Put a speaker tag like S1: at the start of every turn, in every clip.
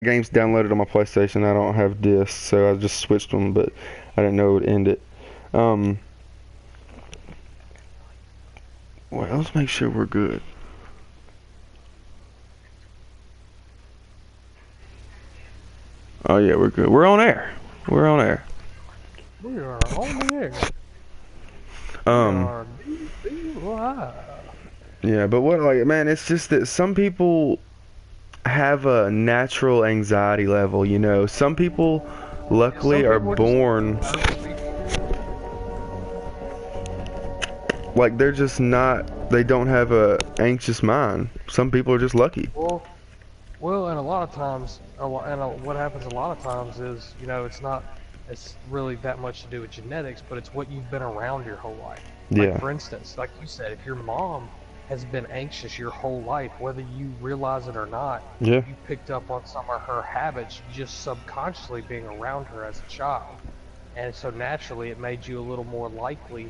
S1: games downloaded on my PlayStation. I don't have discs, so I just switched them, but I didn't know it would end it. Um, well, let's make sure we're good. Oh yeah, we're good. We're on air. We're on air.
S2: We are on the air. We
S1: Um,
S2: are DB live.
S1: yeah, but what, like, man, it's just that some people have a natural anxiety level, you know. Some people,
S2: And some
S1: luckily, are
S2: people are just
S1: born
S2: nervous people.
S1: like they're just not. They don't have a anxious mind. Some people are just lucky.
S2: Well, and a lot of times, what happens a lot of times is, it's really that much to do with genetics, but it's what you've been around your whole life. Like,
S1: Yeah,
S2: for instance, like you said, if your mom has been anxious your whole life, whether you realize it or not,
S1: yeah,
S2: you picked up on some of her habits just subconsciously being around her as a child. And so naturally, it made you a little more likely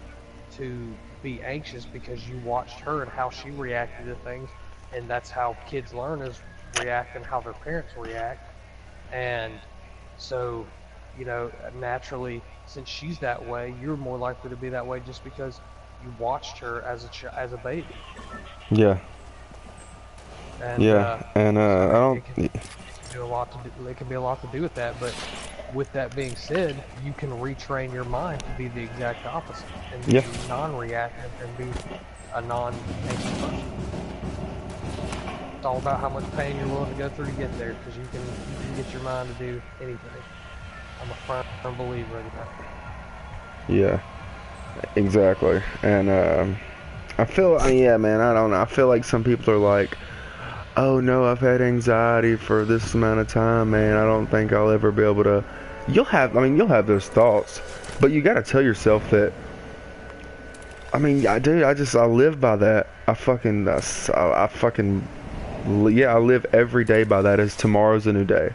S2: to be anxious because you watched her and how she reacted to things. And that's how kids learn, is reacting how their parents react. And so, naturally, since she's that way, you're more likely to be that way just because you watched her as as a baby.
S1: yeah,
S2: And
S1: yeah. And
S2: so
S1: I don't.
S2: it can do a lot to do, it can be a lot to do with that. But with that being said, you can retrain your mind to be the exact opposite and be
S1: Yeah,
S2: non-reactive and be a non-anxious person. It's all about how much pain you're willing to go through to get there, because you can get your mind to do anything. I'm a firm believer in that.
S1: yeah, exactly. And I feel, I mean, yeah, man, I don't know. I feel like some people are like, oh no, I've had anxiety for this amount of time, man. I don't think I'll ever be able to. I mean, you'll have those thoughts, but you gotta tell yourself that. I mean, I do. I live by that. I fucking, yeah, I live every day by that as tomorrow's a new day.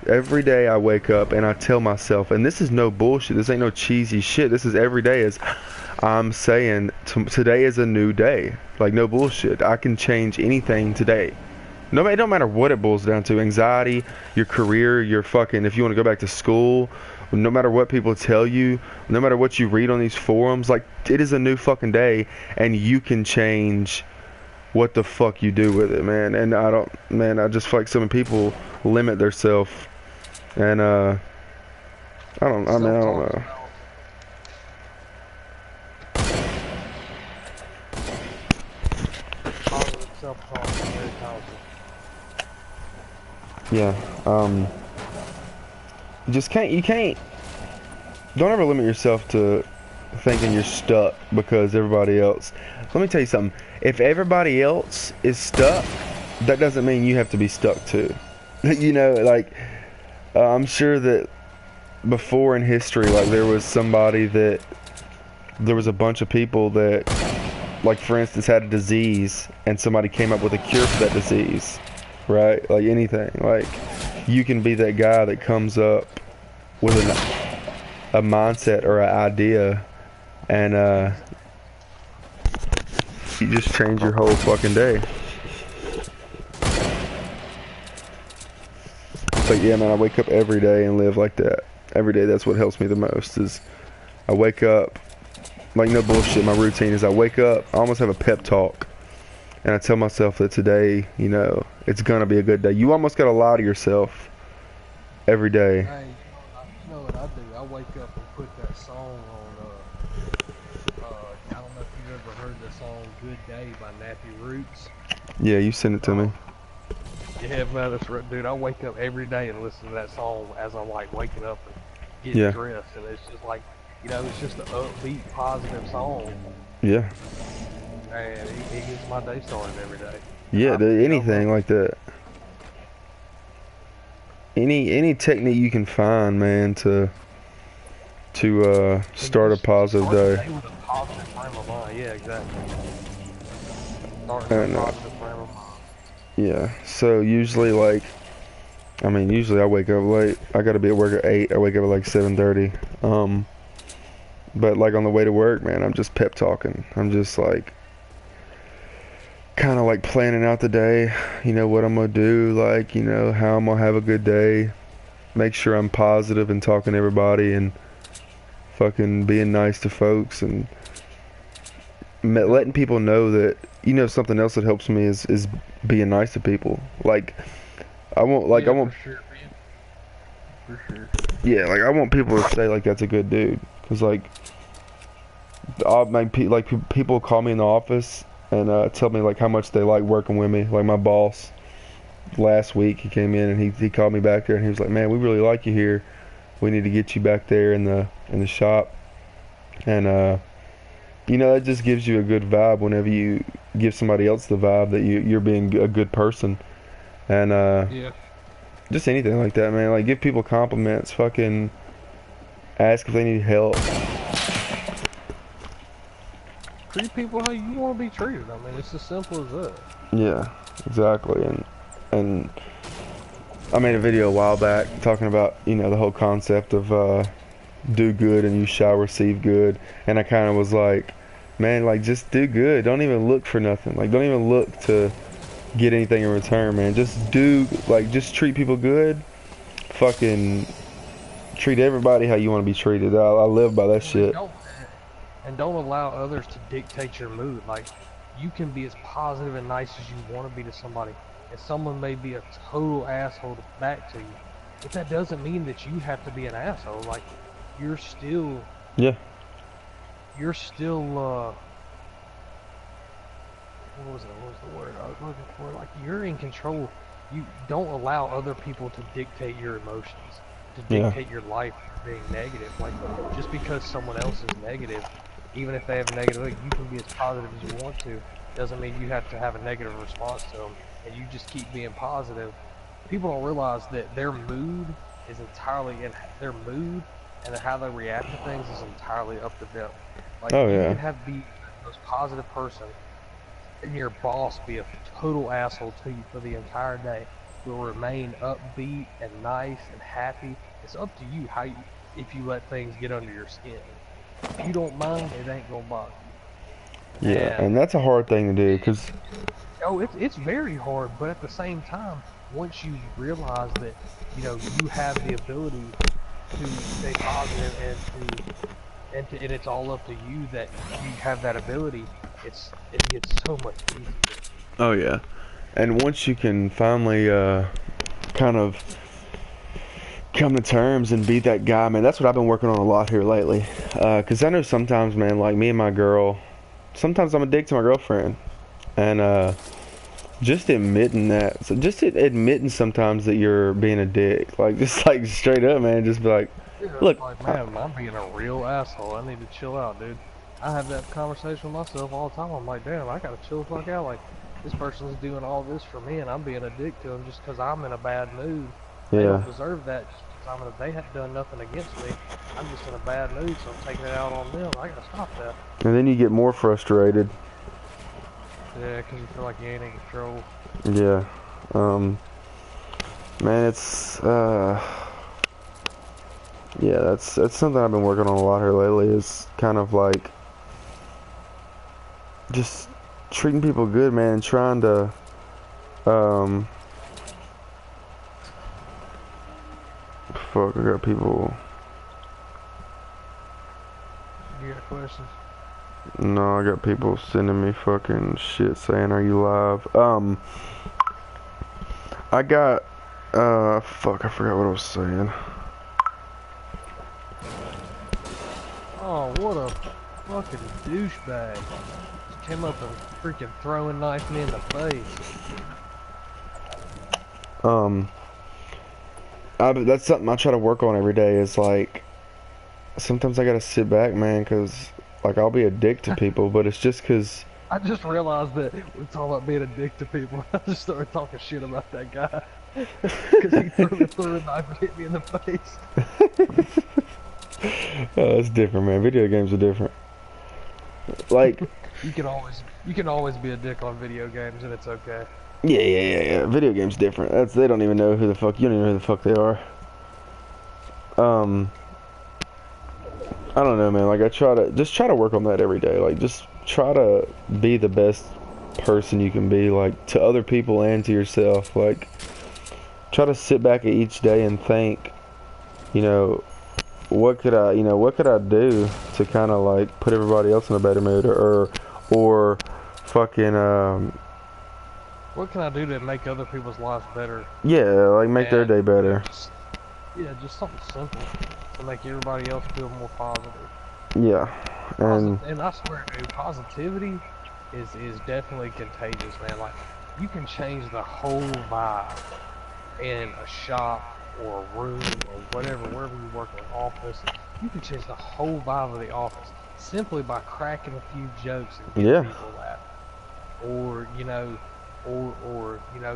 S1: Every day I wake up and I tell myself, and this is no bullshit. This ain't no cheesy shit. This is every day is I'm saying today is a new day. Like, no bullshit. I can change anything today. No, it don't matter what it boils down to. Anxiety, your career, your fucking, if you want to go back to school, no matter what people tell you, no matter what you read on these forums, like, it is a new fucking day, and you can change what the fuck you do with it, man. And I just feel like some people limit themselves, and, I don't
S2: Self-talk is
S1: know.
S2: powerful. Positive self-talk is very powerful.
S1: Yeah, you can't, don't ever limit yourself to thinking you're stuck because everybody else. Let me tell you something. If everybody else is stuck, that doesn't mean you have to be stuck too. You know, like, I'm sure that before in history, like, there was a bunch of people that, like, for instance, had a disease and somebody came up with a cure for that disease, right? Like, anything. Like, you can be that guy that comes up with a mindset or an idea, and you just change your whole fucking day. But yeah, man, I wake up every day and live like that. Every day, that's what helps me the most. Is I wake up, like, no bullshit. My routine is I wake up, I almost have a pep talk, and I tell myself that today, you know, it's gonna be a good day. You almost gotta lie to yourself every day.
S2: Hey, you know what I do? I wake up and put that song on. I don't know if you've ever heard the song "Good Day" by Nappy Roots.
S1: Yeah, you send it to me.
S2: Oh, yeah, man, that's right, dude. I wake up every day and listen to that song as I'm like waking up and getting
S1: Yeah,
S2: dressed, and it's just like, it's just an upbeat, positive song,
S1: yeah,
S2: and it gets my day started every day. And
S1: yeah.
S2: man,
S1: Anything like that. Any technique you can find, man, to
S2: and
S1: start a
S2: just
S1: positive
S2: start the
S1: day.
S2: day with a positive frame of mind. Yeah, exactly. Starting with a
S1: And
S2: positive frame of mind.
S1: yeah, so usually, like, I mean, usually I wake up late. I gotta be at work at 8. I wake up at like 7:30. Um, but like on the way to work, man, I'm just pep talking. I'm just like, kind of like planning out the day, you know, what I'm gonna do, like, you know, how I'm gonna have a good day, make sure I'm positive and talking to everybody and fucking being nice to folks and letting people know that, you know, something else that helps me is being nice to people. Like, I
S2: Yeah, for
S1: want,
S2: sure, man. For sure.
S1: yeah, like, I want people to say, like, that's a good dude. Cause, like, I'll make people call me in the office and tell me, like, how much they like working with me. Like, my boss, last week, he came in and he called me back there and he was like, man, we really like you here. We need to get you back there in the shop. And, you know, that just gives you a good vibe whenever you give somebody else the vibe that you're being a good person. And,
S2: Yeah.
S1: just anything like that, man. Like, give people compliments, fucking ask if they need help.
S2: Treat people how you want to be treated. I mean, it's as simple as that.
S1: Yeah, exactly. And I made a video a while back talking about, you know, the whole concept of do good and you shall receive good. And I kind of was like, man, like, just do good. Don't even look for nothing. Like, don't even look to get anything in return, man. Just do, like, just treat people good. Fucking treat everybody how you want to be treated. I live by that shit.
S2: And don't allow others to dictate your mood. Like, you can be as positive and nice as you want to be to somebody, and someone may be a total asshole back to you. But that doesn't mean that you have to be an asshole. Like, you're still,
S1: Yeah.
S2: you're still, what was it? What was the word I was looking for? Like, you're in control. You don't allow other people to dictate your emotions, to
S1: Yeah.
S2: dictate your life being negative. Like, just because someone else is negative, even if they have a negative look, you can be as positive as you want to. Doesn't mean you have to have a negative response to them, and you just keep being positive. People don't realize that their mood is entirely in their mood, and how they react to things is entirely up to them. Like,
S1: Oh
S2: you
S1: yeah.
S2: can have be the most positive person, and your boss be a total asshole to you for the entire day. Will remain upbeat and nice and happy. It's up to you how you, if you let things get under your skin. If you don't mind, it ain't gonna bother you.
S1: Yeah, and that's a hard thing to do, cause
S2: Oh, it's very hard, but at the same time, once you realize that, you know, you have the ability to stay positive and it's all up to you that you have that ability, it gets so much easier.
S1: oh yeah. And once you can finally kind of come to terms and be that guy, man, that's what I've been working on a lot here lately. Cause I know sometimes, man, like me and my girl, sometimes I'm a dick to my girlfriend, and just admitting that, so just admitting sometimes that you're being a dick, like just like straight up, man, just be like,
S2: Yeah,
S1: look,
S2: like, man, I'm being a real asshole. I need to chill out, dude. I have that conversation with myself all the time. I'm like, damn, I gotta chill the fuck out. Like, this person's doing all this for me, and I'm being a dick to them just because I'm in a bad mood. They
S1: yeah,
S2: don't deserve that just because they have done nothing against me. I'm just in a bad mood, so I'm taking it out on them. I gotta stop that.
S1: and then you get more frustrated.
S2: Yeah, because you feel like you ain't in control.
S1: Yeah, man, it's yeah, that's something I've been working on a lot here lately. Is kind of like just treating people good, man, and trying to fuck, I got people.
S2: You got questions?
S1: No, I got people sending me fucking shit saying, "Are you live?" I got fuck, I forgot what I was saying.
S2: Oh, what a fucking douchebag. Just came up and freaking throwing knife me in the face.
S1: That's something I try to work on every day. Is like sometimes I gotta sit back, man, cause like I'll be a dick to people, but it's just cause
S2: I just realized that we're talking about being a dick to people. I just started talking shit about that guy. Because he threw a knife and hit me in the face.
S1: oh, it's different, man. Video games are different. Like,
S2: You can always be a dick on video games and it's okay.
S1: yeah. Video games different. They don't even know who the fuck. You don't even know who the fuck they are. I don't know, man. Like I try to work on that every day. Like just try to be the best person you can be, like, to other people and to yourself. Like, try to sit back at each day and think, you know, what could I do to kind of like put everybody else in a better mood, or fucking
S2: what can I do to make other people's lives better?
S1: yeah, like make their day better.
S2: Just something simple to make everybody else feel more positive.
S1: Yeah, and
S2: I swear, dude, positivity is definitely contagious, man. Like, you can change the whole vibe in a shop or a room or whatever, wherever you work in an office. You can change the whole vibe of the office simply by cracking a few jokes and getting people laughing. Or,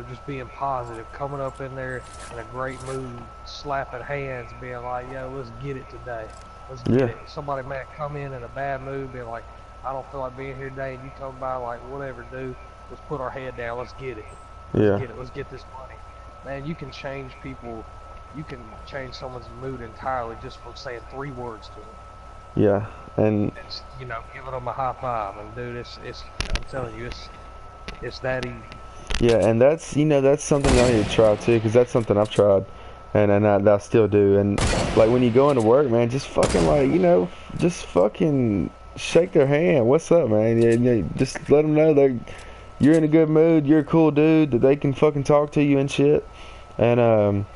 S2: just being positive, coming up in there in a great mood, slapping hands, being like, yo, let's get it today. Let's get it. Somebody might come in a bad mood, being like, I don't feel like being here today, and you come by like, whatever, dude, let's put our head down, let's get it. Let's get this money. Man, you can change people, you can change someone's mood entirely just from saying 3 words to them.
S1: Yeah, and
S2: it's, giving them a high five, and dude, I'm telling you, it's that easy.
S1: Yeah, and that's something I need to try too, because that's something I've tried, and I still do. And like when you go into work, man, just fucking like just fucking shake their hand. What's up, man? Yeah, just let them know that you're in a good mood, you're a cool dude, that they can fucking talk to you and shit, and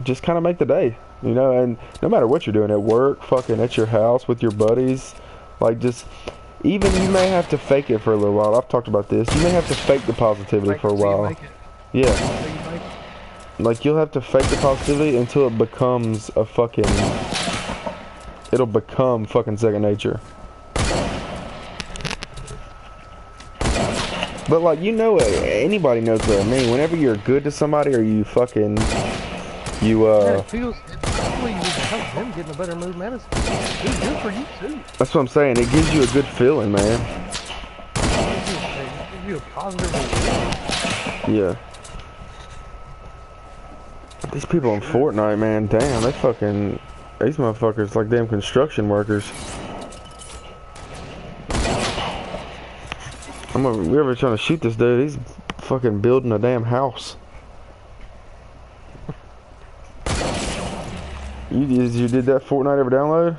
S1: just kind of make the day, And no matter what you're doing at work, fucking at your house with your buddies, like just. Even you may have to fake it for a little while. I've talked about this. You may have to fake the positivity for a while. Yeah. Like you'll have to fake the positivity until it becomes it'll become fucking second nature. But like anybody knows what I mean. Whenever you're good to somebody or you fucking
S2: it feels help them get in a better mood, man. It's good for you too.
S1: That's what I'm saying. It gives you a good feeling, man.
S2: It gives you a positive mood.
S1: Yeah. These people in Fortnite, man, damn, these motherfuckers like damn construction workers. We ever trying to shoot this dude? He's fucking building a damn house. You did that Fortnite ever download?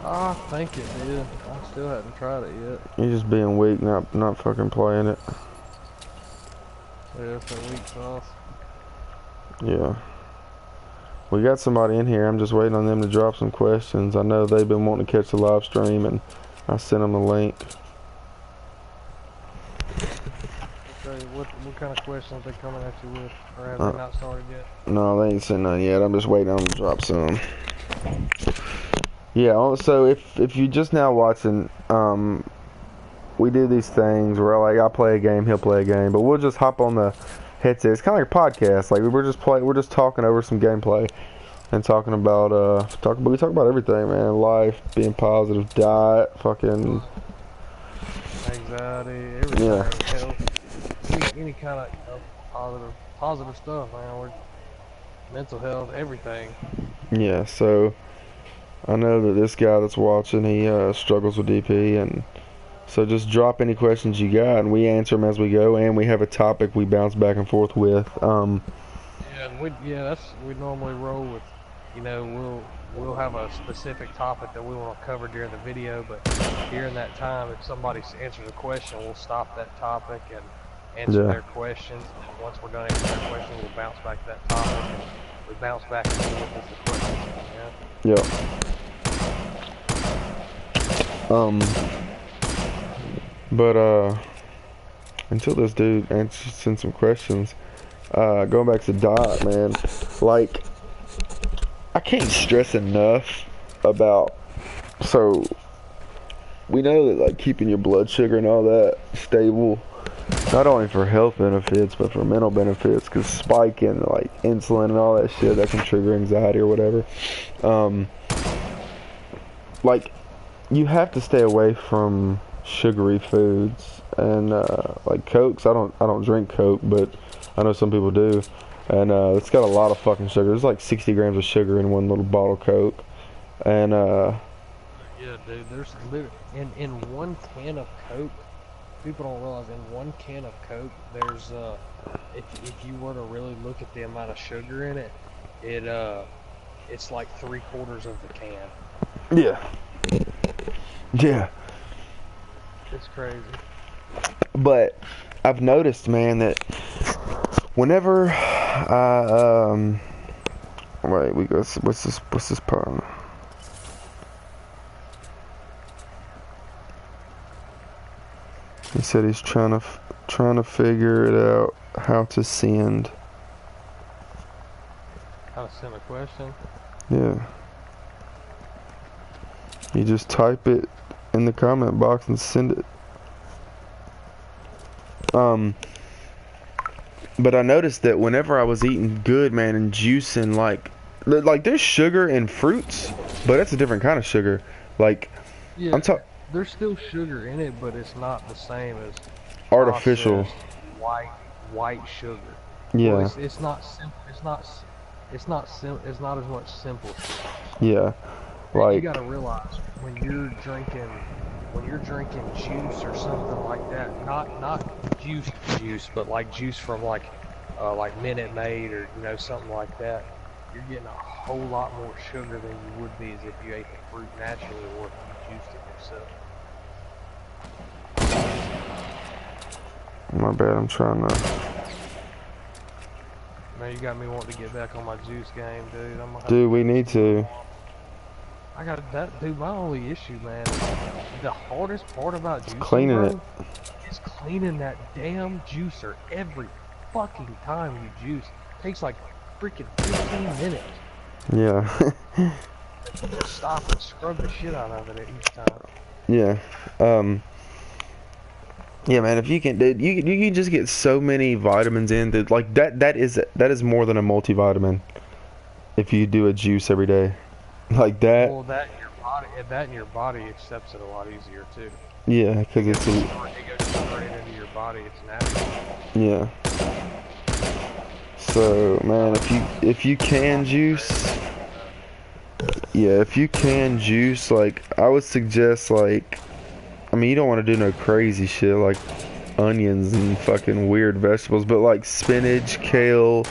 S2: I think it did. I still haven't tried it yet.
S1: You're just being weak, not fucking playing it.
S2: Yeah, it's a weak sauce.
S1: Yeah. We got somebody in here. I'm just waiting on them to drop some questions. I know they've been wanting to catch the live stream, and I sent them the link.
S2: Okay, what kind of questions are they coming at you with? Or have they not started yet?
S1: No, they ain't sent none yet. I'm just waiting on them to drop some. Yeah, so if you just now watching, we do these things where like I play a game, he'll play a game, but we'll just hop on the headset. It's kind of like a podcast. Like we're just talking over some gameplay and talking about we talk about everything, man. Life, being positive, diet, fucking
S2: anxiety, everything.
S1: Yeah.
S2: Health, any kind of positive stuff, man. Mental health, everything.
S1: Yeah, so I know that this guy that's watching, he struggles with DP, and so just drop any questions you got, and we answer them as we go, and we have a topic we bounce back and forth with.
S2: We normally roll with, we'll have a specific topic that we want to cover during the video, but during that time, if somebody answers a question, we'll stop that topic and answer their questions. And once we're done answering their questions, we'll bounce back to that topic, and we bounce back and forth with the questions.
S1: But until this dude sends some questions, going back to diet, man, like I can't stress enough about, so we know that like keeping your blood sugar and all that stable, not only for health benefits but for mental benefits, because spiking like insulin and all that shit that can trigger anxiety or whatever. Like you have to stay away from sugary foods and like Cokes. I don't drink Coke, but I know some people do, and it's got a lot of fucking sugar. There's like 60 grams of sugar in one little bottle of Coke, and
S2: yeah, dude, there's in one can of Coke, people don't realize in 1 can of Coke, there's if you were to really look at the amount of sugar in it, it's like 3/4 of the can.
S1: Yeah. Yeah.
S2: It's crazy.
S1: But I've noticed, man, that whenever I wait, we go. What's this part? He said he's trying to figure it out how to send.
S2: How to send a question?
S1: Yeah. You just type it in the comment box and send it. But I noticed that whenever I was eating good, man, and juicing, like there's sugar in fruits, but it's a different kind of sugar. Like,
S2: Yeah,
S1: I'm talking
S2: there's still sugar in it, but it's not the same as
S1: artificial.
S2: processed white sugar.
S1: Yeah.
S2: Well, it's not simple. It's not as much simple sugar.
S1: Yeah.
S2: You
S1: Like,
S2: gotta realize when you're drinking juice or something like that, not juice, but like juice from like Minute Maid or something like that, you're getting a whole lot more sugar than you would be as if you ate the fruit naturally or if you juiced it yourself.
S1: my bad. I'm trying to.
S2: Man, you got me wanting to get back on my juice game, dude. I'm gonna have
S1: Dude, we need to.
S2: I got that, dude. My only issue, man, the hardest part about juicing,
S1: Cleaning
S2: bro,
S1: it.
S2: is cleaning that damn juicer every fucking time you juice. It takes like freaking 15 minutes.
S1: Yeah.
S2: Just stop and scrub the shit out of it each time.
S1: Yeah. Yeah, man. If you can, dude, you can just get so many vitamins in. That like that is more than a multivitamin. If you do a juice every day, like that.
S2: Well, that in your body accepts it a lot easier too.
S1: Yeah, because it's
S2: It goes straight into your body. It's natural.
S1: yeah. So, man, if you can juice, yeah, if you can juice, like I would suggest, like, I mean, you don't want to do no crazy shit like onions and fucking weird vegetables, but like spinach, kale,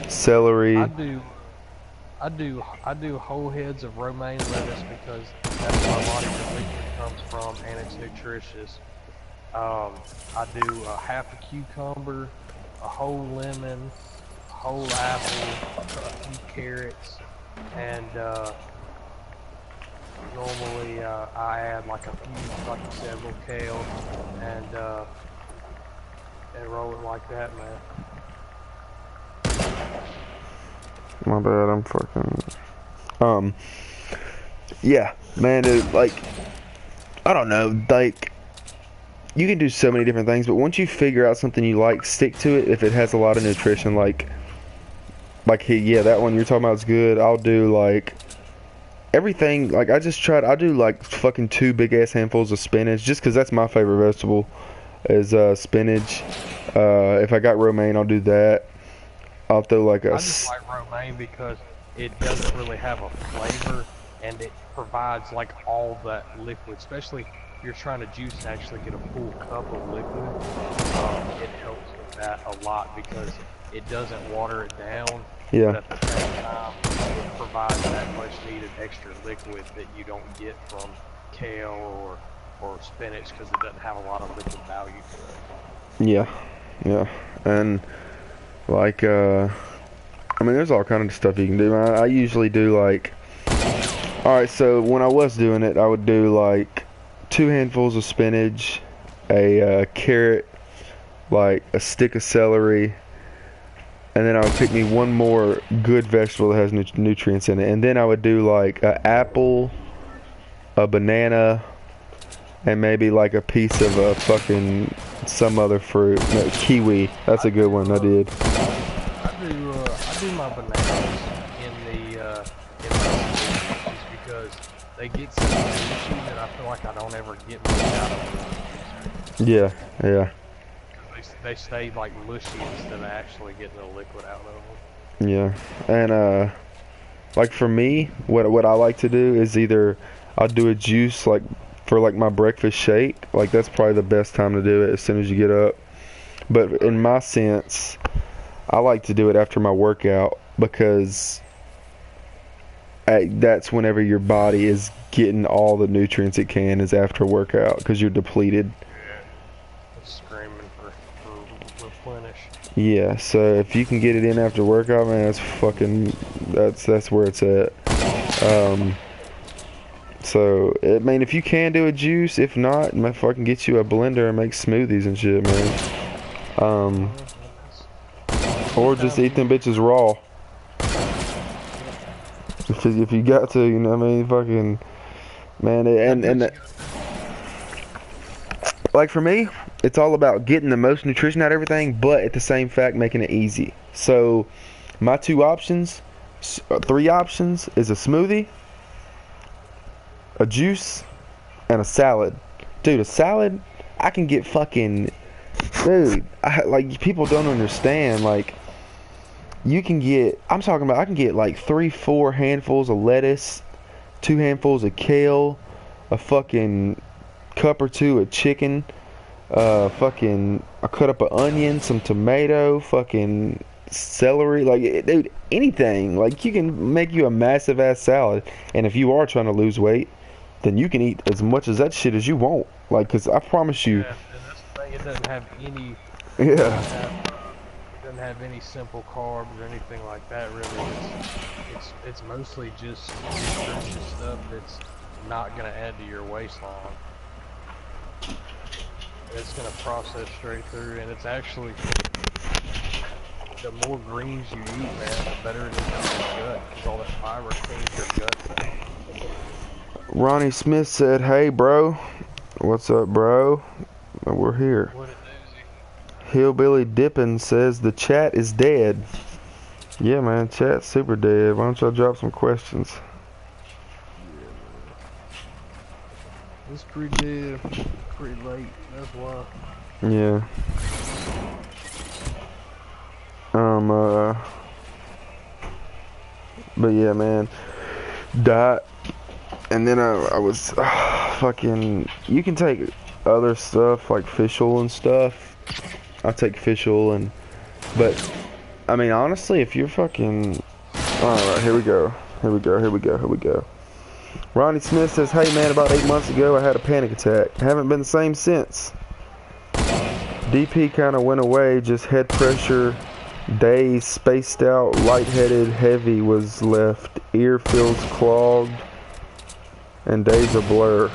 S1: celery.
S2: I do whole heads of romaine lettuce because that's where a lot of the liquid comes from and it's nutritious. I do a half a cucumber, a whole lemon, a whole apple, a few carrots, and normally I add like a few, like you said, little kale, and roll it like that, man.
S1: My bad, I'm fucking. Yeah, man, dude, like, I don't know, like, you can do so many different things, but once you figure out something you like, stick to it if it has a lot of nutrition, like, yeah, that one you're talking about is good. I'll do, like, everything, like, I'll do, like, fucking 2 big-ass handfuls of spinach, just because that's my favorite vegetable, is, spinach. If I got romaine, I'll do that. I'll throw, like,
S2: I just like romaine because it doesn't really have a flavor, and it provides, like, all that liquid, especially if you're trying to juice and actually get a full cup of liquid. It helps with that a lot because it doesn't water it down.
S1: Yeah.
S2: But at the same time, it provides that much needed extra liquid that you don't get from kale or spinach because it doesn't have a lot of liquid value to it.
S1: Yeah. Yeah. And, like, I mean, there's all kind of stuff you can do. I usually do, like, alright, so when I was doing it, I would do, like, 2 handfuls of spinach, a carrot, like, a stick of celery, and then I would pick me one more good vegetable that has nutrients in it. And then I would do, like, an apple, a banana, and maybe, like, a piece of a fucking some other fruit. No, kiwi. That's a good one. I did.
S2: I do my bananas in the juice because they get so mushy that I feel like I don't ever get much out of them.
S1: Yeah, yeah.
S2: They stay like mushy instead of actually getting the liquid out of them.
S1: Yeah, and like for me, what I like to do is either I'll do a juice like for like my breakfast shake. Like that's probably the best time to do it, as soon as you get up. But in my sense, I like to do it after my workout, because that's whenever your body is getting all the nutrients it can, is after workout, because you're depleted.
S2: It's screaming for replenish.
S1: Yeah, so if you can get it in after workout, man, that's where it's at. So I mean, if you can do a juice, if not, man, fucking get you a blender and make smoothies and shit, man. Or just eat them bitches raw. If you got to, you know what I mean, fucking, man, and like for me, it's all about getting the most nutrition out of everything, but at the same fact, making it easy. So my three options is a smoothie, a juice, and a salad. Dude, a salad, I can get fucking, dude, like, people don't understand, like, you can get, I'm talking about, I can get like 3-4 handfuls of lettuce, 2 handfuls of kale, a fucking cup or 2 of chicken, fucking, I cut up an onion, some tomato, fucking celery, like, dude, anything. Like, you can make you a massive ass salad, and if you are trying to lose weight, then you can eat as much of that shit as you want. Like, cause I promise you.
S2: Yeah, and that's the thing, it doesn't have any.
S1: Yeah.
S2: It doesn't have any simple carbs or anything like that. Really, it's mostly just nutritious stuff that's not gonna add to your waistline. It's gonna process straight through, and it's actually, the more greens you eat, man, the better it is for your gut, because all that fiber cleans your gut down.
S1: Ronnie Smith said, "Hey, bro, what's up, bro? We're here."
S2: What a doozy.
S1: Hillbilly Dippin says the chat is dead. Yeah, man, chat's super dead. Why don't y'all drop some questions?
S2: It's pretty dead, pretty late. That's why.
S1: Yeah. But yeah, man, diet. And then I was fucking. You can take other stuff like fish oil and stuff. I take fish oil but I mean, honestly, if you're fucking. All right, here we go. Ronnie Smith says, "Hey man, about 8 months ago I had a panic attack. Haven't been the same since. DP kind of went away, just head pressure, days spaced out, lightheaded, heavy was left, ear feels clogged, and days a blur."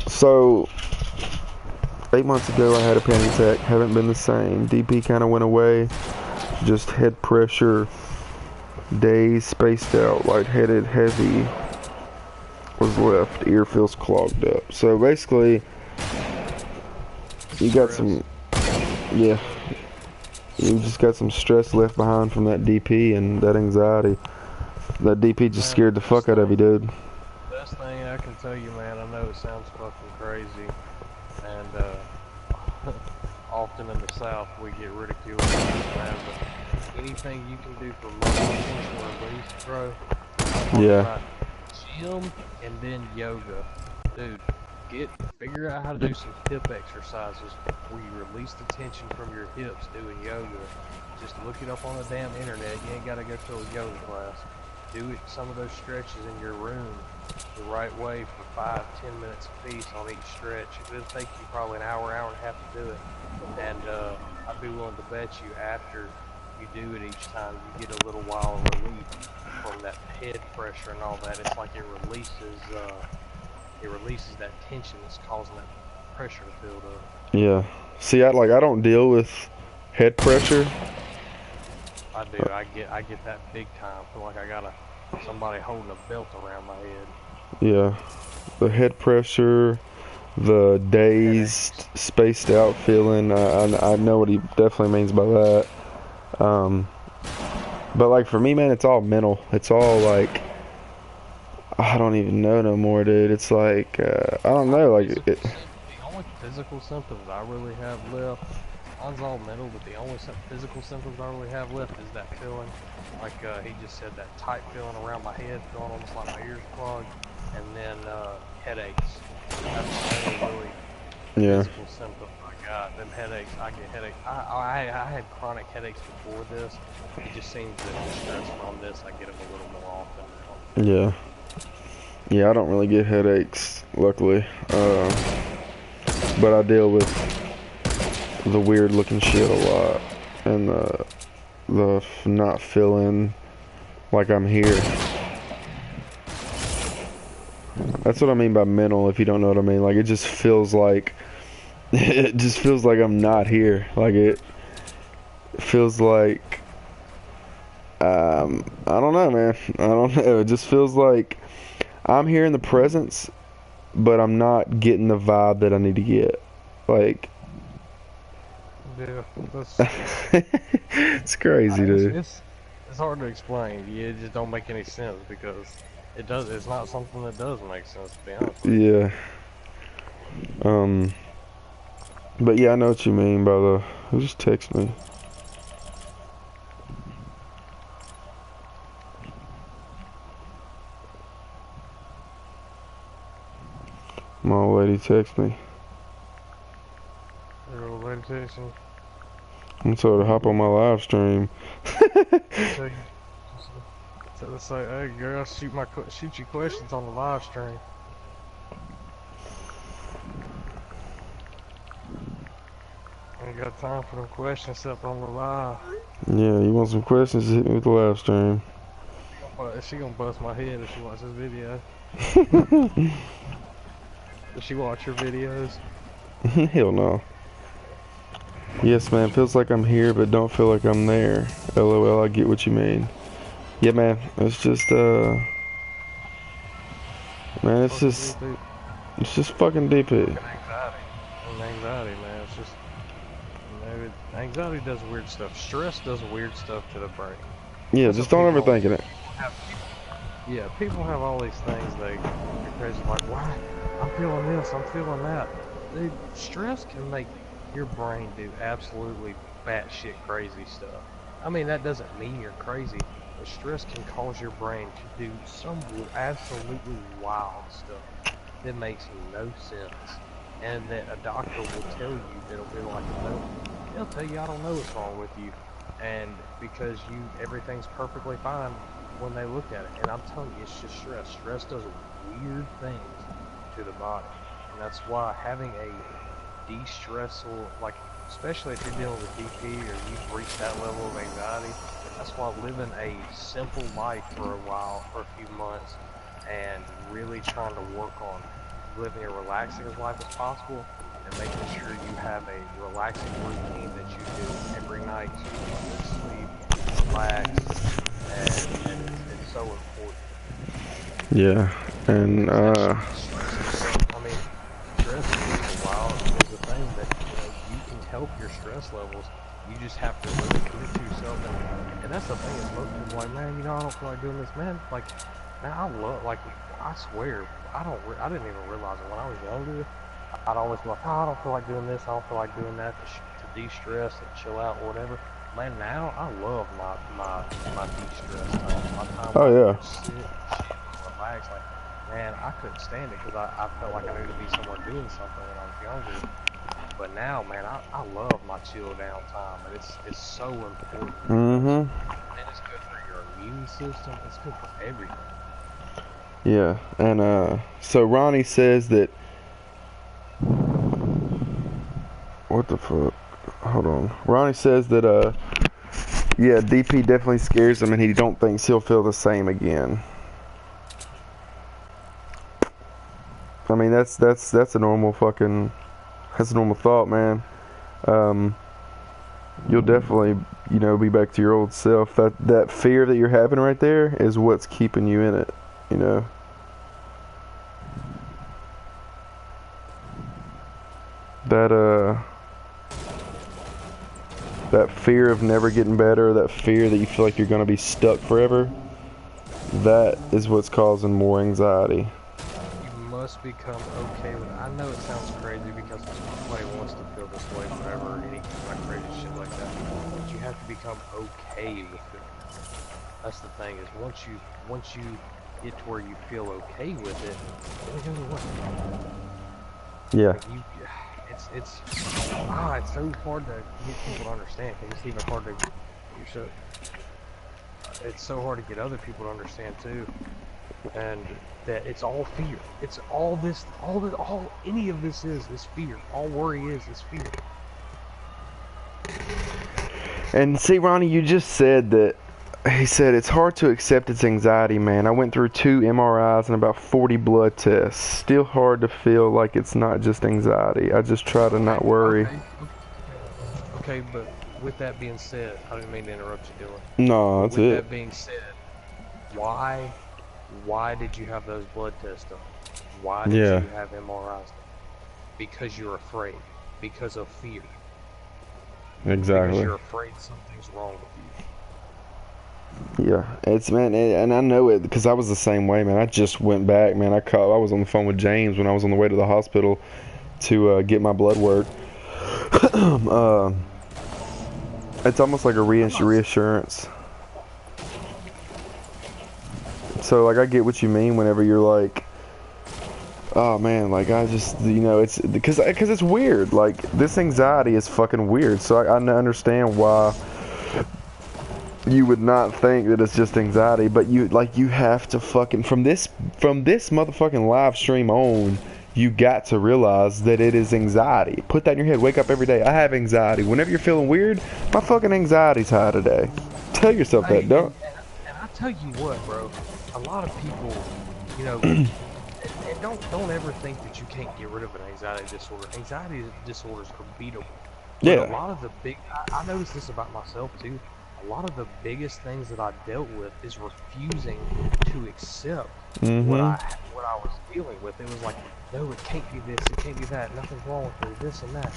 S1: So 8 months ago I had a panic attack, haven't been the same. DP kind of went away, just head pressure, days spaced out, lightheaded, heavy was left, ear feels clogged up. So basically, you got some, yeah, you just got some stress left behind from that DP and that anxiety. That DP just scared the fuck out of you, dude.
S2: Best thing I can tell you, man, I know it sounds fucking crazy, and often in the South we get ridiculed for this, man, but anything you can do for muscle tension release, bro.
S1: Yeah.
S2: Gym and then yoga, dude. Figure out how to do some hip exercises where you release the tension from your hips doing yoga. Just look it up on the damn internet. You ain't gotta go to a yoga class. Do it, some of those stretches in your room the right way for 5-10 minutes a piece on each stretch. It'll take you probably an hour and a half to do it. And I'd be willing to bet you after you do it each time, you get a little while of relief from that head pressure and all that. It's like it releases that tension that's causing that pressure to build up.
S1: Yeah. See, I don't deal with head pressure.
S2: I do. I get that big time. I feel like I got somebody holding a belt around my head. Yeah.
S1: The head pressure, the dazed, spaced out feeling. I know what he definitely means by that. But like for me, man, it's all mental. It's all like, I don't even know no more, dude. It's like, I don't know, like
S2: the only physical symptoms I really have left Mine's all mental, but the only physical symptoms I really have left is that feeling, like he just said, that tight feeling around my head, feeling almost like my ears clogged, and then headaches. That's the only really
S1: Yeah.
S2: physical symptom I got. Them headaches, I get headaches. I had chronic headaches before this. It just seems that the stress from this, I get them a little more often now.
S1: Yeah. Yeah, I don't really get headaches, luckily. But I deal with the weird looking shit a lot. And the not feeling like I'm here. That's what I mean by mental, if you don't know what I mean. Like, it just feels like... it just feels like I'm not here. Like, it feels like... I don't know, man. I don't know. It just feels like I'm here in the presence, but I'm not getting the vibe that I need to get. Like...
S2: Yeah, that's...
S1: it's crazy, dude.
S2: It's hard to explain. Yeah, it just don't make any sense because it's not something that does make sense, to be honest with you.
S1: Yeah. But yeah, I know what you mean by the... Who just text me? My old lady text me.
S2: Your old lady texting.
S1: I'm told to hop on my live stream.
S2: So it's like, hey girl, shoot you questions on the live stream. Ain't got time for them questions up on the live.
S1: Yeah, you want some questions? Hit me with the live stream.
S2: She gonna bust my head if she watches this video. Does she watch your videos?
S1: Hell no. Yes, man. Feels like I'm here, but don't feel like I'm there. LOL. I get what you mean. Yeah, man. It's just man, it's just fucking DP.
S2: Anxiety, man. It's just, anxiety does weird stuff. Stress does weird stuff to the brain.
S1: Yeah, just don't ever think of it.
S2: Yeah, people have all these things they get crazy like, why? I'm feeling this, I'm feeling that. Dude, stress can make your brain do absolutely batshit crazy stuff. I mean, that doesn't mean you're crazy, but stress can cause your brain to do some absolutely wild stuff that makes no sense. And that a doctor will tell you, it'll be like, no, they'll tell you, I don't know what's wrong with you. And because everything's perfectly fine when they look at it. And I'm telling you, it's just stress. Stress does weird things to the body. And that's why having a de-stressful, like, especially if you're dealing with DP or you've reached that level of anxiety, that's why living a simple life for a while, for a few months, and really trying to work on living a relaxing as life as possible, and making sure you have a relaxing routine that you do every night so you can go to sleep, relax, and it's so important.
S1: Yeah, and
S2: I mean, stress is wild because the thing that you can help your stress levels. You just have to really commit to yourself, and that's the thing is most people are like, man, I don't feel like doing this, man. Like, man, I swear, I didn't even realize it when I was younger. I'd always be like, oh, I don't feel like doing this, I don't feel like doing that to de-stress and chill out or whatever. Man, now I love my de-stress time, my time where I can sit, chill, relax. Like, man, I couldn't stand it because I felt like I needed to be somewhere doing something when I was younger. But now, man, I love my chill down time, and it's so important. And it's good for your immune system. It's good for everything.
S1: yeah, and so Ronnie says that. What the fuck? Hold on. Ronnie says that yeah, DP definitely scares him, and he don't think he'll feel the same again. I mean, that's a normal fucking. That's a normal thought, man. You'll definitely, be back to your old self. That fear that you're having right there is what's keeping you in it, That fear of never getting better, that fear that you feel like you're going to be stuck forever, that is what's causing more anxiety.
S2: You must become okay with. I know it sounds crazy because nobody wants to feel this way, whatever, any like crazy shit like that. But you have to become okay with it. That's the thing is once you get to where you feel okay with it, it goes away.
S1: Yeah.
S2: Like it's so hard to get people to understand. It's even hard to it's so hard to get other people to understand too. And that it's all fear. It's all any of this is fear. All worry is fear.
S1: And see, Ronnie, you just said that. He said it's hard to accept it's anxiety, man. I went through 2 MRIs and about 40 blood tests. Still hard to feel like it's not just anxiety. I just try to not worry.
S2: Okay, but with that being said, I didn't mean to interrupt you, Dylan.
S1: No, that's it.
S2: With that being said, why did you have those blood tests done? Why did you have MRIs done? Because you're afraid. Because of fear.
S1: Exactly.
S2: Because you're afraid something's wrong with you.
S1: Yeah, it's, man, and I know it because I was the same way, man. I just went back, man. I was on the phone with James when I was on the way to the hospital to get my blood work. It's almost like a reassurance. So, like, I get what you mean whenever you're like, oh man, like I just, it's because it's weird. Like, this anxiety is fucking weird. So I understand why you would not think that it's just anxiety, but you have to fucking from this motherfucking live stream on, you got to realize that it is anxiety. Put that in your head. Wake up every day. I have anxiety. Whenever you're feeling weird, my fucking anxiety's high today. Tell yourself that, don't.
S2: And I tell you what, bro. A lot of people, and don't ever think that you can't get rid of an anxiety disorder. Anxiety disorders are beatable.
S1: Yeah.
S2: But a lot of the I noticed this about myself too. A lot of the biggest things that I dealt with is refusing to accept what I was dealing with. It was like, no, it can't be this, it can't be that, nothing's wrong with me, this and that.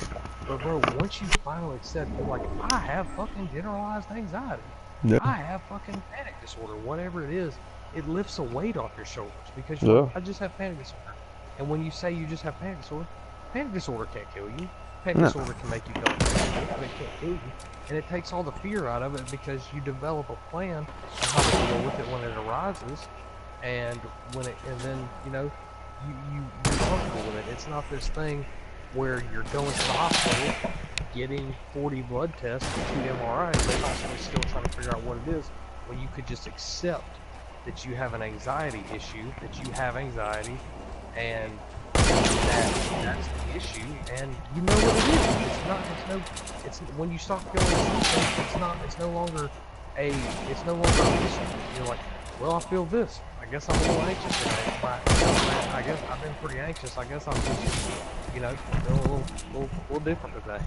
S2: But bro, once you finally accept, you're like, I have fucking generalized anxiety.
S1: Yeah.
S2: I have fucking panic disorder, whatever it is. It lifts a weight off your shoulders because I just have panic disorder. And when you say you just have panic disorder can't kill you. Panic disorder can make you go crazy, but it can't kill you. And it takes all the fear out of it because you develop a plan on how to deal with it when it arises, and then you're comfortable with it. It's not this thing where you're going to the hospital, getting 40 blood tests and 2 MRIs, and possibly still trying to figure out what it is, when you could just accept that you have an anxiety issue, that you have anxiety, and that's the issue, and you know what it is. It's when you start feeling it's no longer an issue. You're like, well, I feel this. I guess I'm a little anxious today. I guess I've been pretty anxious. I guess I'm just, feeling a little different today.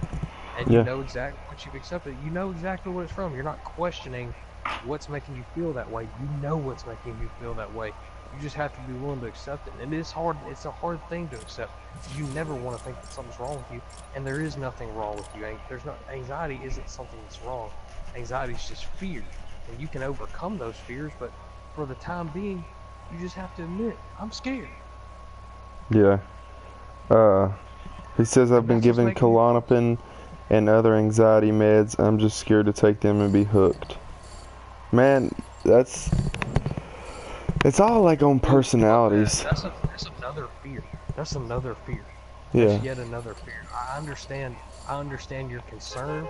S2: And you know exactly what you've accepted. You know exactly what it's from. You're not questioning what's making you feel that way. You know what's making you feel that way. You just have to be willing to accept it. And it is hard. It's a hard thing to accept. You never want to think that something's wrong with you, and there is nothing wrong with you. Anxiety isn't something that's wrong. Anxiety is just fear, and you can overcome those fears. But for the time being, you just have to admit, I'm scared.
S1: Yeah. He says I've been given Klonopin and other anxiety meds. I'm just scared to take them and be hooked. Man, it's all like on personalities.
S2: That's another fear. That's another fear.
S1: Yeah.
S2: That's yet another fear. I understand your concern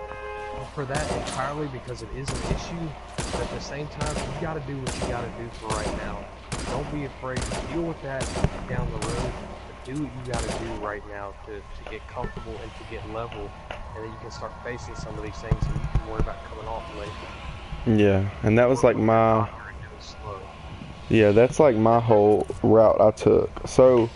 S2: for that entirely because it is an issue. But at the same time, you got to do what you got to do for right now. Don't be afraid to deal with that down the road. But do what you got to do right now to get comfortable and to get level, and then you can start facing some of these things, and you can worry about coming off later.
S1: Yeah, and that was like that's like my whole route I took. So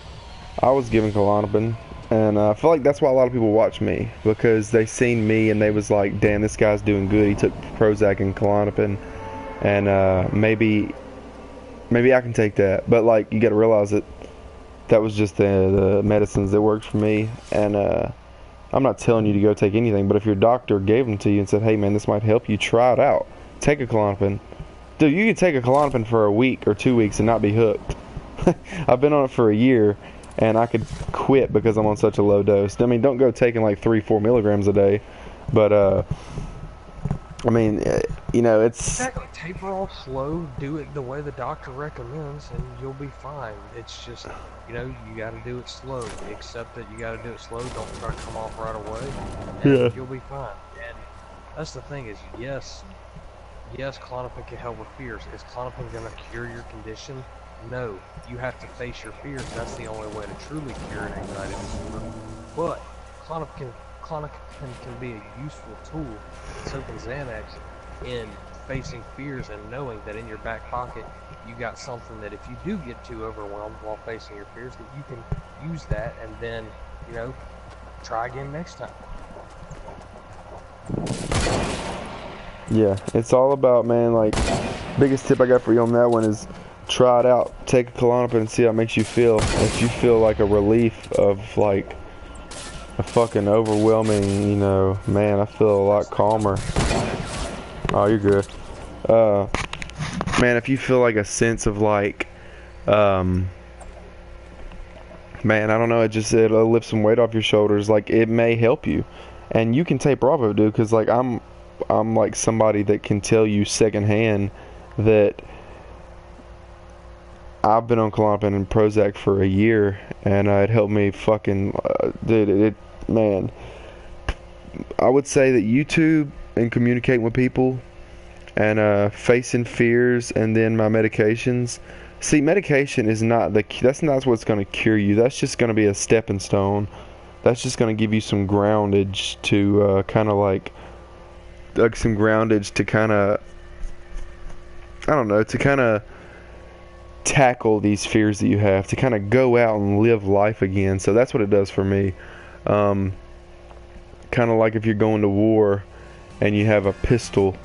S1: I was given Klonopin, and I feel like that's why a lot of people watch me, because they seen me and they was like, damn, this guy's doing good. He took Prozac and Klonopin, and maybe I can take that. But like, you got to realize that was just the medicines that worked for me. And I'm not telling you to go take anything, but if your doctor gave them to you and said, hey man, this might help you, try it out. Take a Klonopin. Dude, you can take a Klonopin for a week or 2 weeks and not be hooked. I've been on it for a year, and I could quit because I'm on such a low dose. I mean, don't go taking like 3-4 milligrams a day, but I mean, you know, it's
S2: Exactly. Taper off slow. Do it the way the doctor recommends, and you'll be fine. It's just, you know, you got to do it slow. Accept that you got to do it slow. Don't try to come off right away, and
S1: yeah,
S2: you'll be fine. And that's the thing is, yes, Klonopin can help with fears. Is Klonopin going to cure your condition? No. You have to face your fears. That's the only way to truly cure an anxiety disorder. But Klonopin can be a useful tool, so can Xanax, in facing fears and knowing that in your back pocket you got something that if you do get too overwhelmed while facing your fears, that you can use that and then, you know, try again next time.
S1: yeah. It's all about, man, like, biggest tip I got for you on that one is try it out. Take a Klonopin and see how it makes you feel. If you feel like a relief of, like, a fucking overwhelming, you know, man, I feel a lot calmer. Oh, you're good. Man, if you feel like a sense of like, man, I don't know, it'll lift some weight off your shoulders. Like, it may help you, and you can take Bravo, dude, because like I'm like somebody that can tell you secondhand that I've been on Klonopin and Prozac for a year, and it helped me fucking, dude, man. I would say that YouTube and communicating with people and facing fears and then my medications. See, medication is that's not what's going to cure you. That's just going to be a stepping stone. That's just going to give you some groundage to kind of like some groundage to kind of, I don't know, to kind of tackle these fears that you have, to kind of go out and live life again. So that's what it does for me. Kind of like if you're going to war and you have a pistol,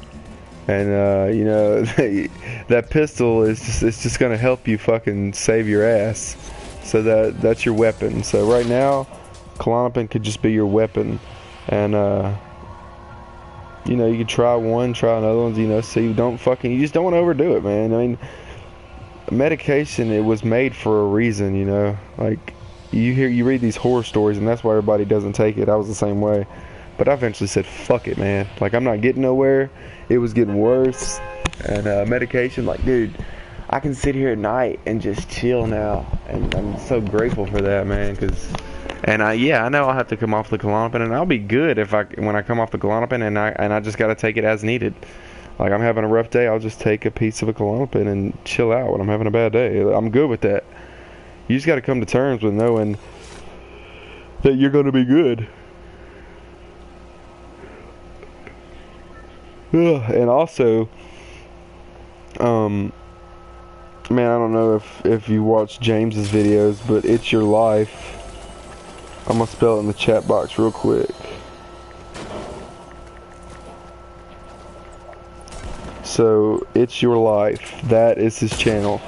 S1: and you know that pistol is just gonna help you fucking save your ass. So that's your weapon. So right now, Klonopin could just be your weapon, and you know, you can try one, try another one. You know, so you just don't want to overdo it, man. I mean, medication, it was made for a reason. You know, like you read these horror stories, and that's why everybody doesn't take it. I was the same way, but I eventually said, fuck it, man. Like, I'm not getting nowhere. It was getting worse, and medication, like, dude, I can sit here at night and just chill now, and I'm so grateful for that, man. I know I'll have to come off the Klonopin, and I'll be good when I come off the Klonopin, and I just gotta take it as needed. Like, I'm having a rough day, I'll just take a piece of a Klonopin and chill out when I'm having a bad day. I'm good with that. You just got to come to terms with knowing that you're going to be good. And also, man, I don't know if you watch James's videos, but It's Your Life. I'm going to spell it in the chat box real quick. So, It's Your Life. That is his channel.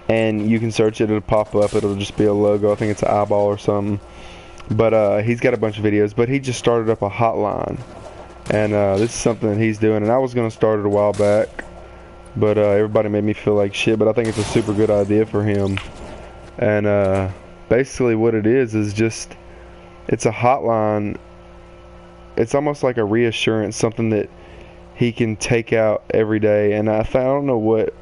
S1: And you can search it, it'll pop up, it'll just be a logo, I think it's an eyeball or something. But he's got a bunch of videos, but he just started up a hotline. And this is something that he's doing, and I was going to start it a while back, but everybody made me feel like shit, but I think it's a super good idea for him. And basically what it is just, it's a hotline. It's almost like a reassurance, something that he can take out every day. And I don't know what,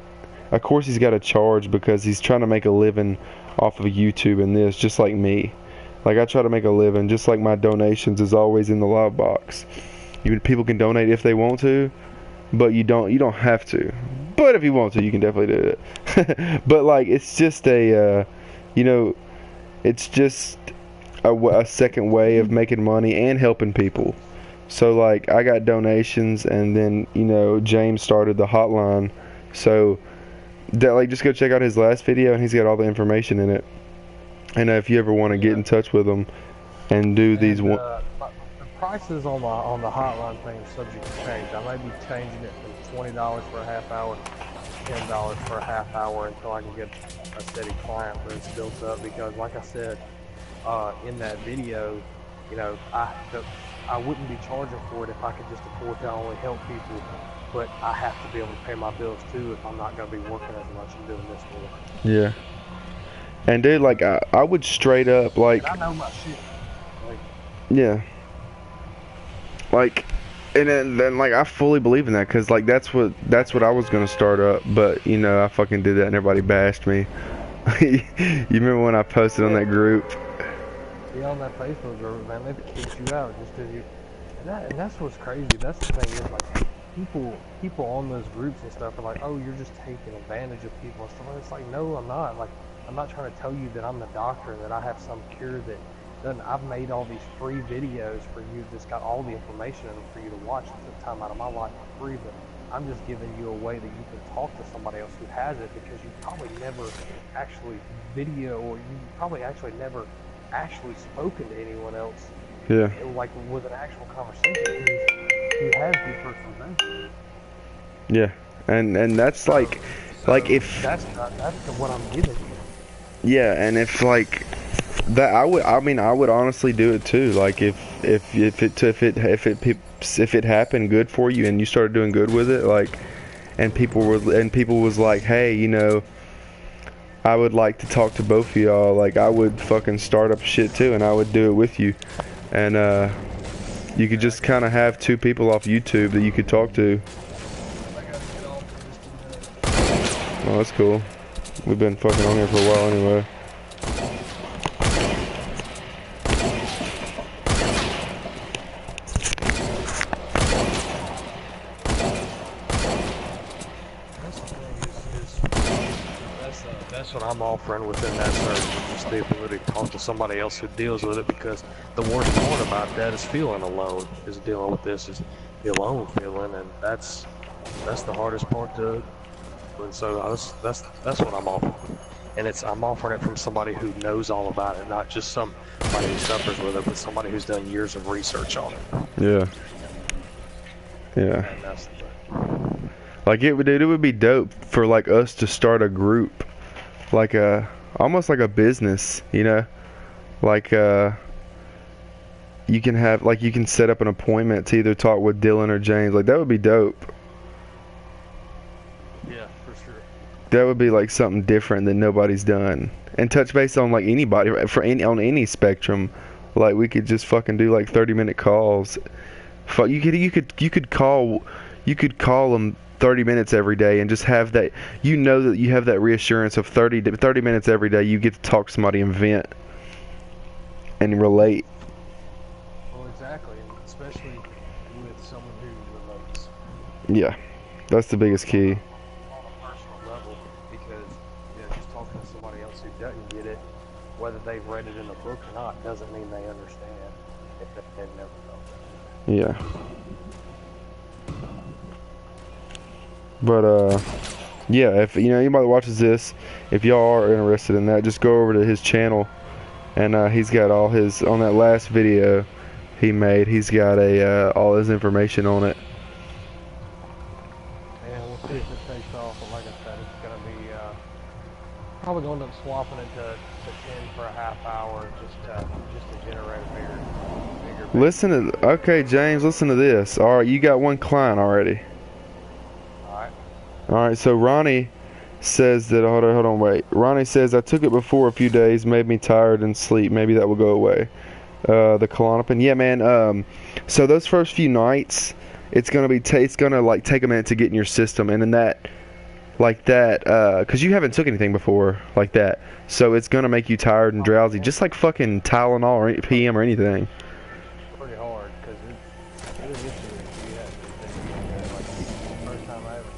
S1: of course he's got to charge because he's trying to make a living off of YouTube and this, just like me. Like, I try to make a living, just like my donations is always in the live box. People can donate if they want to, but you don't have to. But if you want to, you can definitely do it. But like, it's just a, you know, it's just a second way of making money and helping people. So like, I got donations, and then, you know, James started the hotline. So like, just go check out his last video, and he's got all the information in it. And if you ever want to get in touch with him and do these
S2: the prices on the hotline thing is subject to change. I may be changing it from $20 for a half hour to $10 for a half hour until I can get a steady client where it's built up. Because like I said in that video, you know, I wouldn't be charging for it if I could just afford to only help people. But I have to be able to pay my bills too if I'm not going to be working as much and doing this work.
S1: Yeah. And dude, like I would straight up like,
S2: And I know my shit. Like,
S1: yeah, like, and then like I fully believe in that, cause like that's what I was gonna start up, but you know I fucking did that and everybody bashed me. You remember when I posted on that group?
S2: be on that Facebook group, man, they kicked you out just because you. And that's what's crazy. That's the thing is like people on those groups and stuff are like, oh, you're just taking advantage of people and stuff. And it's like, no, I'm not. Like, I'm not trying to tell you that I'm the doctor, that I have some cure that doesn't. I've made all these free videos for you that's got all the information in them for you to watch and took time out of my life for free. But I'm just giving you a way that you can talk to somebody else who has it, because you probably never actually or you probably actually never actually spoken to anyone else,
S1: Yeah.
S2: like with an actual conversation who has the personal benefit.
S1: Yeah. And that's like, if
S2: that's what I'm giving you.
S1: yeah, and if like that, I mean I would honestly do it too. Like if it happened good for you and you started doing good with it, like, and people was like, hey, you know, I would like to talk to both of y'all, like I would fucking start up shit too, and I would do it with you. And you could just kind of have two people off YouTube that you could talk to. Oh, that's cool. We've been fucking on here for a while anyway.
S2: That's what I'm offering within that service, just the ability to talk to somebody else who deals with it, because the worst part about that is feeling alone, is dealing with this, is the alone feeling, and that's the hardest part to. And so that's what I'm offering, and I'm offering it from somebody who knows all about it, not just somebody who suffers with it, but somebody who's done years of research on it.
S1: Yeah. Yeah.
S2: And that's the thing.
S1: Like it would be dope for like us to start a group, like almost like a business, you know, like you can set up an appointment to either talk with Dylan or James. Like that would be dope.
S2: Yeah, for sure.
S1: That would be like something different that nobody's done, and touch base on like anybody on any spectrum. Like we could just fucking do like 30-minute calls. You could call them 30 minutes every day and just have that, you know, that you have that reassurance of 30 minutes every day you get to talk to somebody and vent and relate.
S2: Well, exactly, and especially with someone who relates.
S1: Yeah, that's the biggest key.
S2: On a personal level, because just talking to somebody else who doesn't get it, whether they've read it in a book or not, doesn't mean they understand if they've never felt that.
S1: Yeah. But yeah, if you know anybody watches this, if y'all are interested in that, just go over to his channel, and he's got all his, on that last video he made, he's got all his information on it.
S2: And we'll see if it takes off, but like I said, it's gonna be probably going to end up swapping it to 10 for a half hour, just to generate a bigger.
S1: Listen to, okay, James, listen to this. All right, you got one client already. Alright, so Ronnie says that, hold on, wait. Ronnie says, I took it before a few days, made me tired and sleep. Maybe that will go away. The Klonopin. Yeah, man, so those first few nights, it's gonna like take a minute to get in your system, and in that, like that, cause you haven't took anything before like that. So it's gonna make you tired and drowsy, just like fucking Tylenol or PM or anything.
S2: Pretty hard, cause it is issue if you have anything, like the first time I ever took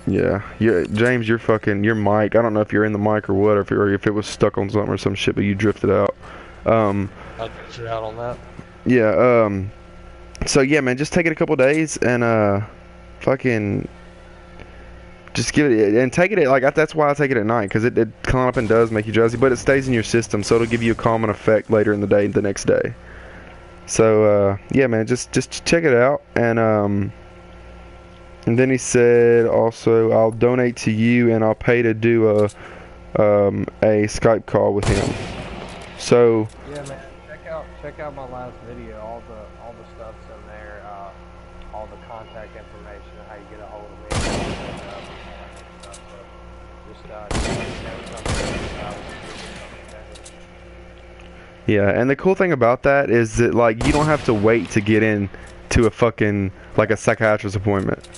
S1: Yeah, James, your mic, I don't know if you're in the mic or what, or if it was stuck on something or some shit, but you drifted out.
S2: I'll get you out on that.
S1: Yeah, so yeah, man, just take it a couple days and fucking just give it, and take it like that's why I take it at night, because it Klonopin does make you drowsy, but it stays in your system, so it'll give you a calming effect later in the day, the next day. So yeah, man, just check it out, and then he said also, I'll donate to you and I'll pay to do a Skype call with him. So
S2: yeah, man, check out my last video. All the stuff's in there. all the contact information, how you get a hold of me, and stuff. So just
S1: Yeah, and the cool thing about that is that like you don't have to wait to get in to a fucking like a psychiatrist appointment.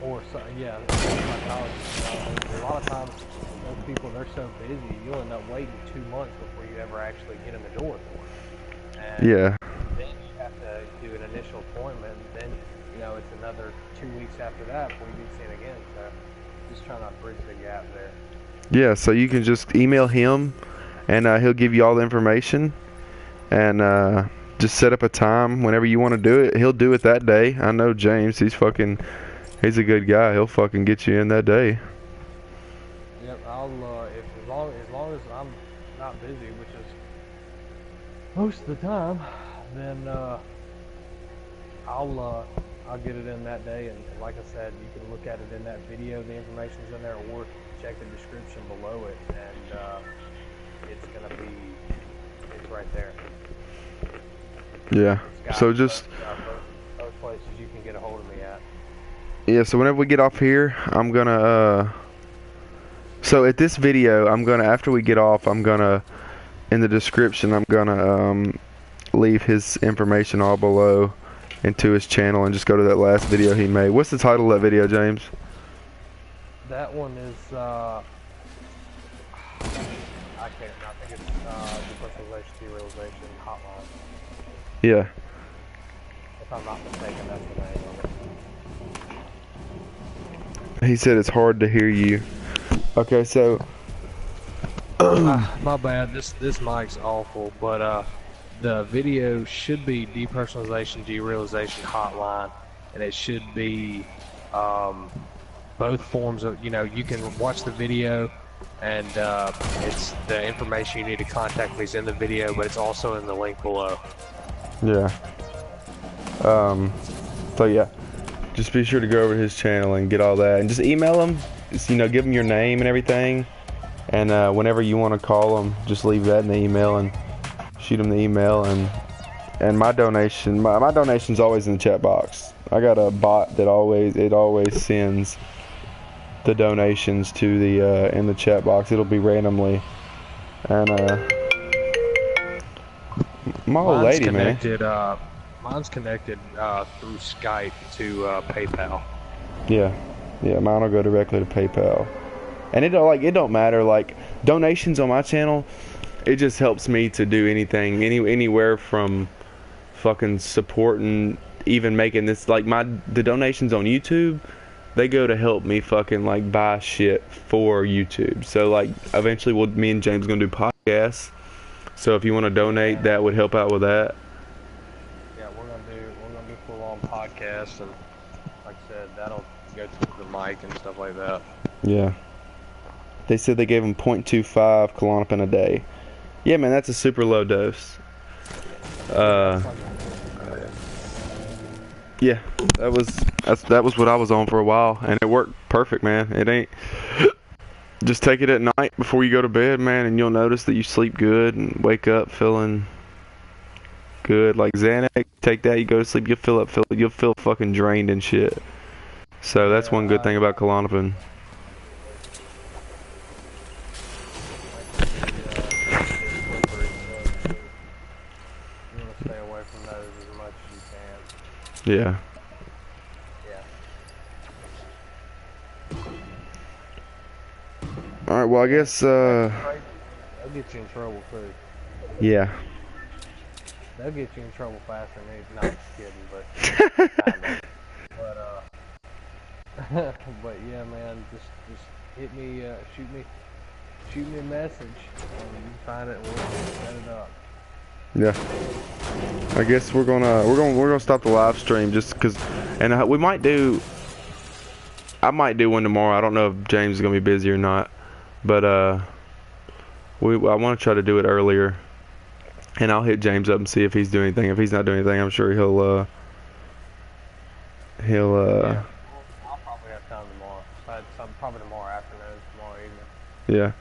S2: or so, yeah, psychologist. A lot of times those people, they're so busy, you'll end up waiting 2 months before you ever actually get in the door for them. And
S1: Yeah.
S2: then you have to do an initial appointment, and then it's another 2 weeks after that before you get seen again. So just trying to bridge the gap there.
S1: Yeah, so you can just email him and he'll give you all the information and just set up a time whenever you want to do it. He'll do it that day. I know James, he's a good guy. He'll fucking get you in that day.
S2: Yep, I'll as long as I'm not busy, which is most of the time, then I'll get it in that day, and like I said, you can look at it in that video. The information's in there, or check the description below it, and it's right there.
S1: Yeah. So just
S2: both places you can get a hold of me at.
S1: yeah. So whenever we get off here, I'm gonna So at this video, after we get off, I'm gonna in the description, I'm gonna leave his information all below into his channel and just go to that last video he made. What's the title of that video, James?
S2: That one is I think it's Depersonalization Derealization Hotline.
S1: Yeah.
S2: If I'm not mistaken, that's the name of it.
S1: He said it's hard to hear you. Okay, so
S2: my bad. This mic's awful, but the video should be Depersonalization Derealization Hotline, and it should be both forms of, you can watch the video, and it's the information you need to contact me is in the video, but it's also in the link below.
S1: yeah. So yeah, just be sure to go over to his channel and get all that, and just email him. Just, give him your name and everything, and whenever you want to call him, just leave that in the email and shoot him the email. And my donation's always in the chat box. I got a bot that always sends the donations to the in the chat box. It'll be randomly, and my old lady, man.
S2: Mine's connected through Skype to PayPal.
S1: Yeah, mine will go directly to PayPal, and it don't matter. Like donations on my channel, it just helps me to do anything, anywhere from fucking supporting, even making this, like the donations on YouTube, they go to help me fucking like buy shit for YouTube. So like eventually me and James gonna do podcasts. So if you want to donate, that would help out with that.
S2: Yeah, we're gonna do full on podcasts, and like I said, that'll go through the mic and stuff like that.
S1: Yeah. They said they gave him 0.25 Klonopin a day. Yeah, man, that's a super low dose. Yeah, that was what I was on for a while, and it worked perfect, man. It ain't. Just take it at night before you go to bed, man, and you'll notice that you sleep good and wake up feeling good. Like Xanax, take that, you go to sleep, you'll feel fucking drained and shit. So that's one good thing about Klonopin.
S2: Stay away from those as much as you can.
S1: Yeah. Alright, well I guess
S2: They'll get you in trouble too.
S1: Yeah.
S2: They'll get you in trouble faster than me. Not just kidding, but kinda. But yeah, man, just hit me, shoot me a message, and you can find it and we'll set it up.
S1: Yeah. I guess we're gonna stop the live stream just cause, and we might do. I might do one tomorrow. I don't know if James is gonna be busy or not, but I want to try to do it earlier, and I'll hit James up and see if he's doing anything. If he's not doing anything, I'm sure he'll.
S2: Yeah, I'll probably have time tomorrow. Probably tomorrow afternoon, tomorrow evening.
S1: Yeah.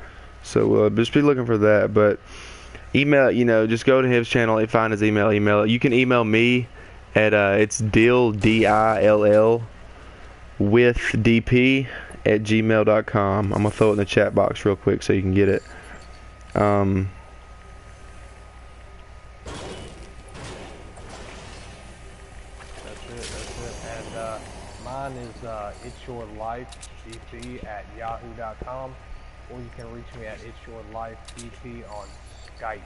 S1: So just be looking for that, but. Email, just go to his channel and find his email. You can email me at it's Dill DILL with DP at gmail.com. I'm gonna throw it in the chat box real quick so you can get it.
S2: That's it. And mine is itsyourlifedp at yahoo.com, or you can reach me at itsyourlifedp on Skype.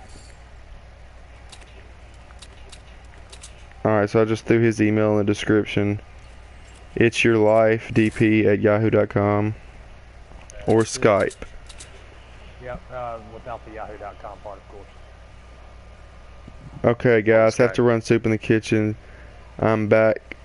S1: Alright, so I just threw his email in the description. It's your life dp at yahoo.com or Skype.
S2: Yep, without the yahoo.com part, of course.
S1: Okay, guys, have to run soup in the kitchen. I'm back.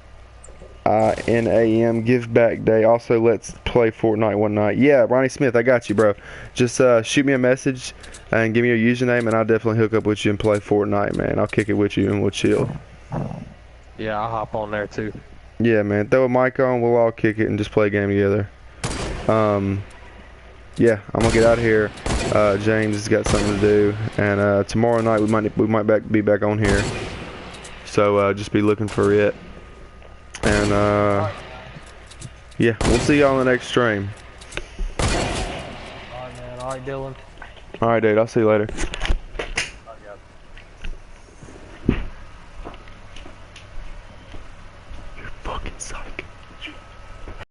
S1: NAM Give Back Day. Also, let's play Fortnite one night. Yeah, Ronnie Smith, I got you, bro. Just shoot me a message and give me your username, and I'll definitely hook up with you and play Fortnite, man. I'll kick it with you and we'll chill.
S2: Yeah, I'll hop on there too.
S1: Yeah, man. Throw a mic on. We'll all kick it and just play a game together. Yeah, I'm gonna get out of here. James has got something to do, and tomorrow night we might be back on here. So just be looking for it. And yeah, we'll see y'all in the next stream.
S2: Alright, man. Alright, Dylan.
S1: Alright, dude. I'll see you later.
S2: Alright, guys.
S1: You're fucking psycho.